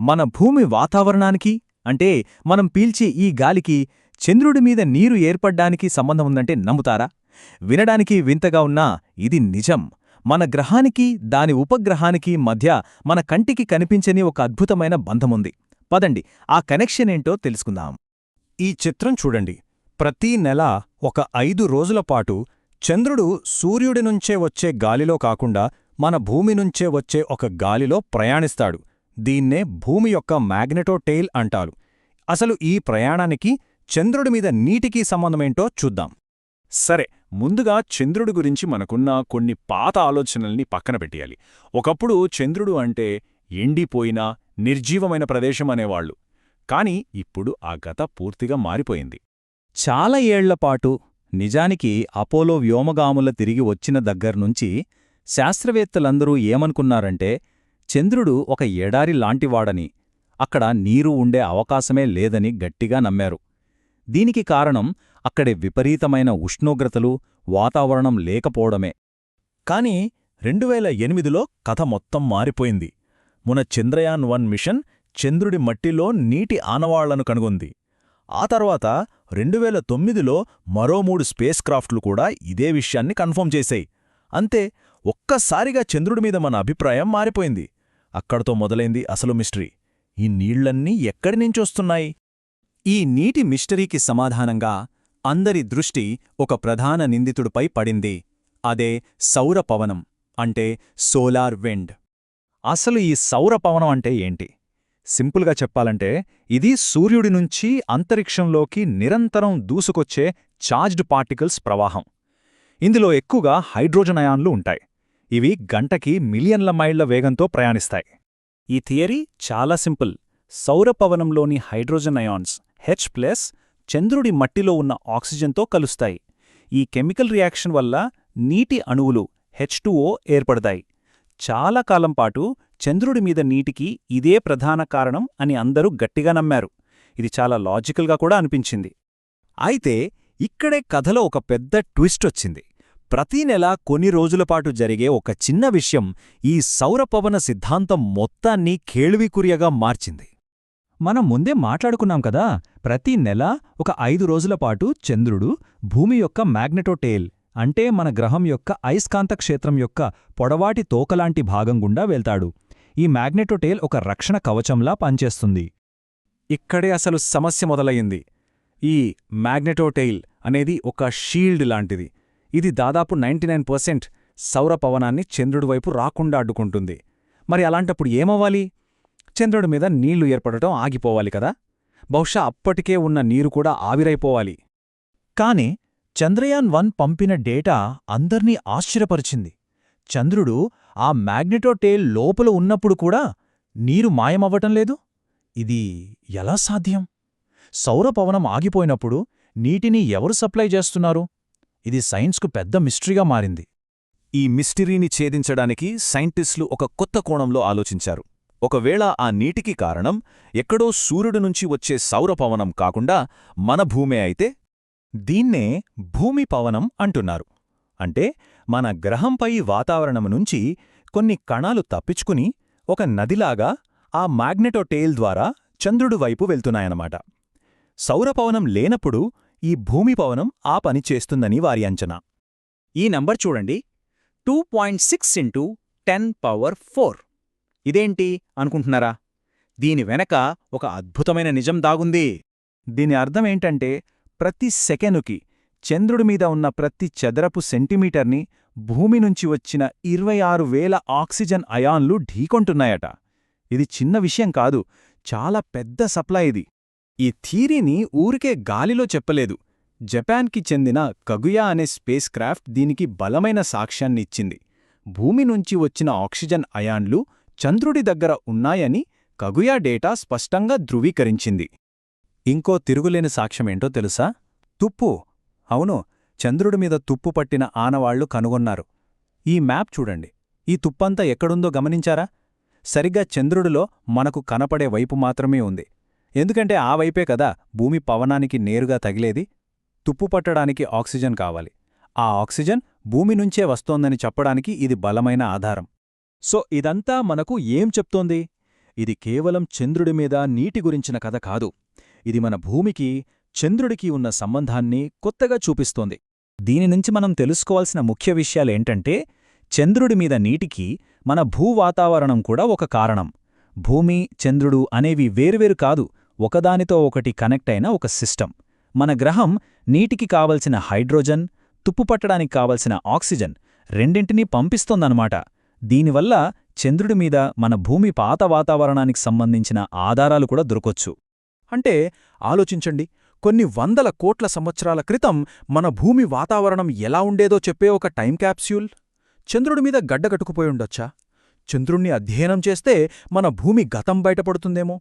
మన భూమి వాతావరణానికి అంటే మనం పీల్చే ఈ గాలికి చంద్రుడి మీద నీరు ఏర్పడ్డానికి సంబంధం ఉందంటే నమ్ముతారా? వినడానికి వింతగా ఉన్నా ఇది నిజం. మన గ్రహానికి దాని ఉపగ్రహానికి మధ్య మన కంటికి కనిపించని ఒక అద్భుతమైన బంధముంది. పదండి ఆ కనెక్షన్ ఏంటో తెలుసుకుందాం. ఈ చిత్రం చూడండి. ప్రతీ నెల ఒక 5 రోజుల పాటు చంద్రుడు సూర్యుడి నుంచే వచ్చే గాలిలో కాకుండా మన భూమి నుంచే వచ్చే ఒక గాలిలో ప్రయాణిస్తాడు. దీన్నే భూమి యొక్క మ్యాగ్నెటోటెయిల్ అంటారు. అసలు ఈ ప్రయాణానికి చంద్రుడి మీద నీటికి సంబంధమేంటో చూద్దాం. సరే, ముందుగా చంద్రుడి గురించి మనకున్న కొన్ని పాత ఆలోచనల్ని పక్కన పెట్టేయాలి. ఒకప్పుడు చంద్రుడు అంటే ఎండిపోయిన నిర్జీవమైన ప్రదేశం అనేవాళ్లు. కాని ఇప్పుడు ఆ గత పూర్తిగా మారిపోయింది. చాలా ఏళ్లపాటు నిజానికి అపోలో వ్యోమగాముల తిరిగి వచ్చిన దగ్గర్నుంచి శాస్త్రవేత్తలందరూ ఏమనుకున్నారంటే చంద్రుడు ఒక ఎడారి లాంటివాడని, అక్కడ నీరు ఉండే అవకాశమే లేదని గట్టిగా నమ్మారు. దీనికి కారణం అక్కడి విపరీతమైన ఉష్ణోగ్రతలు, వాతావరణం లేకపోవడమే. కాని 2008లో కథ మొత్తం మారిపోయింది. మన చంద్రయాన్-1 మిషన్ చంద్రుడి మట్టిలో నీటి ఆనవాళ్లను కనుగొంది. ఆ తర్వాత 2009లో మరో 3 స్పేస్ క్రాఫ్ట్లు కూడా ఇదే విషయాన్ని కన్ఫర్మ్ చేశాయి. అంతే, ఒక్కసారిగా చంద్రుడి మీద మన అభిప్రాయం మారిపోయింది. అక్కడతో మొదలైంది అసలు మిస్టరీ. ఈ నీళ్లన్నీ ఎక్కడినుంచొస్తున్నాయి? ఈ నీటి మిస్టరీకి సమాధానంగా అందరి దృష్టి ఒక ప్రధాన నిందితుడిపై పడింది. అదే సౌరపవనం, అంటే సోలార్ విండ్. అసలు ఈ సౌరపవనం అంటే ఏంటి? సింపుల్గా చెప్పాలంటే ఇది సూర్యుడి నుంచి అంతరిక్షంలోకి నిరంతరం దూసుకొచ్చే ఛార్జ్డ్ పార్టికల్స్ ప్రవాహం. ఇందులో ఎక్కువగా హైడ్రోజన్ అయాన్లు ఉంటాయి. ఇవి గంటకి మిలియన్ల మైళ్ల వేగంతో ప్రయాణిస్తాయి. ఈ థియరీ చాలా సింపుల్. సౌరపవనంలోని హైడ్రోజన్ అయాన్స్ H+ చంద్రుడి మట్టిలో ఉన్న ఆక్సిజన్తో కలుస్తాయి. ఈ కెమికల్ రియాక్షన్ వల్ల నీటి అణువులు H2O ఏర్పడతాయి. చాలా కాలం పాటు చంద్రుడి మీద నీటికి ఇదే ప్రధాన కారణం అని అందరూ గట్టిగా నమ్మారు. ఇది చాలా లాజికల్గా కూడా అనిపించింది. అయితే ఇక్కడే కథలో ఒక పెద్ద ట్విస్టొచ్చింది. ప్రతీ నెల కొన్ని రోజులపాటు జరిగే ఒక చిన్న విషయం ఈ సౌరపవన సిద్ధాంతం మొత్తాన్ని కేళ్వికురియగా మార్చింది. మనం ముందే మాట్లాడుకున్నాం కదా, ప్రతి నెల ఒక 5 రోజులపాటు చంద్రుడు భూమి యొక్క మ్యాగ్నెటోటెయిల్ అంటే మన గ్రహం యొక్క అయస్కాంత క్షేత్రం యొక్క పొడవాటి తోకలాంటి భాగం గుండా వెళ్తాడు. ఈ మ్యాగ్నెటోటెయిల్ ఒక రక్షణ కవచంలా పనిచేస్తుంది. ఇక్కడే అసలు సమస్య మొదలయ్యింది. ఈ మ్యాగ్నెటోటెయిల్ అనేది ఒక షీల్డ్ లాంటిది. ఇది దాదాపు 99% సౌరపవనాన్ని చంద్రుడి వైపు రాకుండా అడ్డుకుంటుంది. మరి అలాంటప్పుడు ఏమవ్వాలి? చంద్రుడి మీద నీళ్లు ఏర్పడటం ఆగిపోవాలి కదా. బహుశా అప్పటికే ఉన్న నీరు కూడా ఆవిరైపోవాలి. కాని చంద్రయాన్-1 పంపిన డేటా అందర్నీ ఆశ్చర్యపరిచింది. చంద్రుడు ఆ మ్యాగ్నెటోటెయిల్ లోపల ఉన్నప్పుడు కూడా నీరు మాయమవ్వటం లేదు. ఇది ఎలా సాధ్యం? సౌరపవనం ఆగిపోయినప్పుడు నీటిని ఎవరు సప్లై చేస్తున్నారు? ఇది సైన్స్కు పెద్ద మిస్టరీగా మారింది. ఈ మిస్టరీని ఛేదించడానికి సైంటిస్టులు ఒక కొత్త కోణంలో ఆలోచించారు. ఒకవేళ ఆ నీటికి కారణం ఎక్కడో సూర్యుడి నుంచి వచ్చే సౌరపవనం కాకుండా మన భూమే అయితే? దీన్నే భూమి పవనం అంటున్నారు. అంటే మన గ్రహంపై వాతావరణం నుంచి కొన్ని కణాలు తప్పించుకుని ఒక నదిలాగా ఆ మ్యాగ్నెటోటెయిల్ ద్వారా చంద్రుడి వైపు వెళ్తున్నాయన్నమాట. సౌరపవనం లేనప్పుడు ఈ భూమి పవనం ఆ పని చేస్తుందని వారి అంచనా. ఈ నంబర్ చూడండి, 2.6 × 10⁴. ఇదేంటి అనుకుంటున్నారా? దీని వెనక ఒక అద్భుతమైన నిజం దాగుంది. దీని అర్థమేంటంటే ప్రతి సెకనుకి చంద్రుడి మీద ఉన్న ప్రతి చదరపు సెంటీమీటర్ని భూమి నుంచి వచ్చిన 26,000 ఆక్సిజన్ అయాన్లు ఢీకొంటున్నాయట. ఇది చిన్న విషయం కాదు, చాలా పెద్ద సప్లై ఇది. ఈ థీరీని ఊరికే గాలిలో చెప్పలేదు. జపాన్కి చెందిన కగుయా అనే స్పేస్ క్రాఫ్ట్ దీనికి బలమైన సాక్ష్యాన్ని ఇచ్చింది. భూమి నుంచి వచ్చిన ఆక్సిజన్ అయాన్లు చంద్రుడి దగ్గర ఉన్నాయని కగుయా డేటా స్పష్టంగా ధృవీకరించింది. ఇంకో తిరుగులేని సాక్ష్యమేంటో తెలుసా? తుప్పు. అవును, చంద్రుడి మీద తుప్పు పట్టిన ఆనవాళ్లు కనుగొన్నారు. ఈ మ్యాప్ చూడండి. ఈ తుప్పంతా ఎక్కడుందో గమనించారా? సరిగ్గా చంద్రుడిలో మనకు కనపడే వైపు మాత్రమే ఉంది. ఎందుకంటే ఆ వైపే కదా భూమి పవనానికి నేరుగా తగిలేది. తుప్పు పట్టడానికి ఆక్సిజన్ కావాలి. ఆ ఆక్సిజన్ భూమి నుంచే వస్తోందని చెప్పడానికి ఇది బలమైన ఆధారం. సో ఇదంతా మనకు ఏం చెప్తోంది? ఇది కేవలం చంద్రుడి మీద నీటి గురించిన కథ కాదు. ఇది మన భూమికి, చంద్రుడికి ఉన్న సంబంధాన్ని కొత్తగా చూపిస్తోంది. దీని నుంచి మనం తెలుసుకోవాల్సిన ముఖ్య విషయాలేంటంటే, చంద్రుడి మీద నీటికి మన భూవాతావరణం కూడా ఒక కారణం. భూమి, చంద్రుడు అనేవి వేర్వేరు కాదు, ఒకదానితో ఒకటి కనెక్ట్ అయిన ఒక సిస్టమ్. మన గ్రహం నీటికి కావలసిన హైడ్రోజన్, తుప్పుపట్టడానికి కావలసిన ఆక్సిజన్ రెండింటినీ పంపిస్తోందన్నమాట. దీనివల్ల చంద్రుడి మీద మన భూమి పాత వాతావరణానికి సంబంధించిన ఆధారాలు కూడా దొరకొచ్చు. అంటే ఆలోచించండి, కొన్ని వందల కోట్ల సంవత్సరాల క్రితం మన భూమి వాతావరణం ఎలా ఉండేదో చెప్పే ఒక టైం క్యాప్స్యూల్ చంద్రుడి మీద గడ్డగట్టుకుపోయుండొచ్చా? చంద్రుణ్ణి అధ్యయనం చేస్తే మన భూమి గతం బయటపడుతుందేమో.